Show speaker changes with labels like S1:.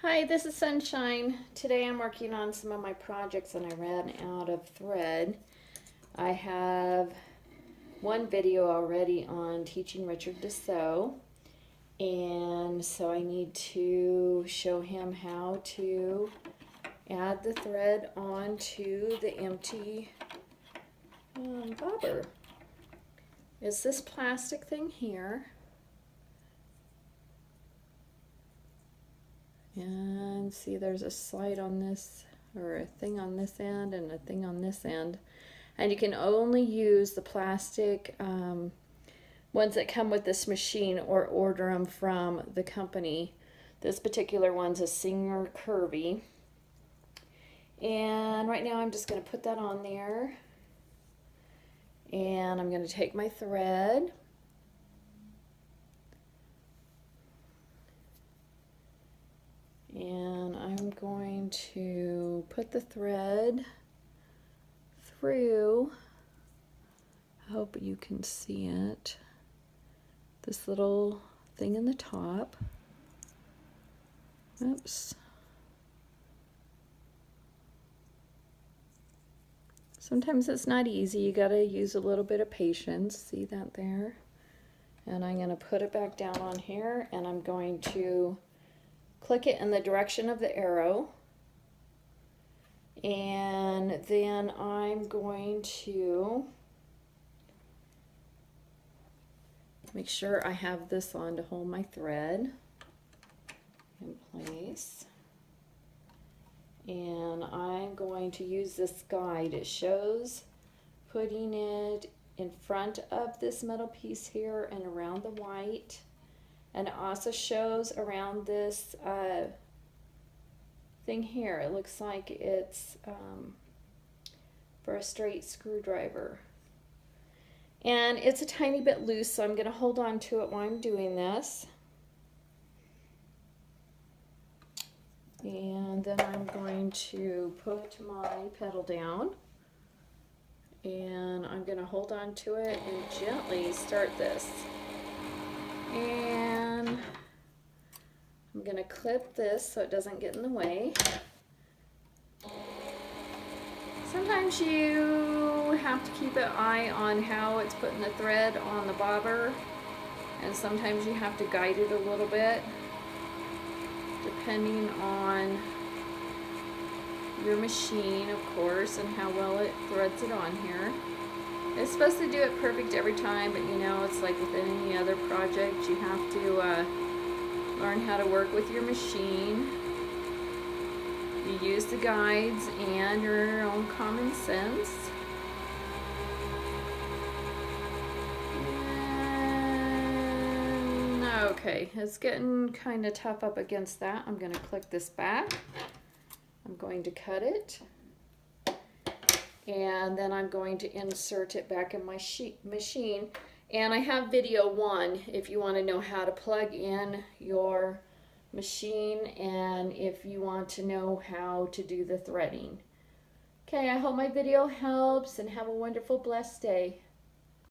S1: Hi, this is Sunshine. Today I'm working on some of my projects and I ran out of thread. I have one video already on teaching Richard to sew, and so I need to show him how to add the thread onto the empty bobber. It's this plastic thing here. And see, there's a slide on this, or a thing on this end and a thing on this end. And you can only use the plastic ones that come with this machine or order them from the company. This particular one's a Singer Curvy. And right now I'm just going to put that on there. And I'm going to take my thread. And I'm going to put the thread through, I hope you can see it, this little thing in the top. Oops. Sometimes it's not easy, you gotta use a little bit of patience. See that there? And I'm gonna put it back down on here, and I'm going to click it in the direction of the arrow, and then I'm going to make sure I have this on to hold my thread in place. And I'm going to use this guide. It shows putting it in front of this metal piece here and around the white. And it also shows around this thing here. It looks like it's for a straight screwdriver. And it's a tiny bit loose, so I'm going to hold on to it while I'm doing this. And then I'm going to put my pedal down. And I'm going to hold on to it and gently start this. And I'm going to clip this so it doesn't get in the way. Sometimes you have to keep an eye on how it's putting the thread on the bobber, and sometimes you have to guide it a little bit depending on your machine, of course, and how well it threads it on here. It's supposed to do it perfect every time, but you know, it's like with any other project, you have to learn how to work with your machine. You use the guides and your own common sense. And, okay, it's getting kind of tough up against that. I'm going to click this back. I'm going to cut it. And then I'm going to insert it back in my machine. And I have video 1 if you want to know how to plug in your machine and if you want to know how to do the threading. Okay, I hope my video helps, and have a wonderful, blessed day.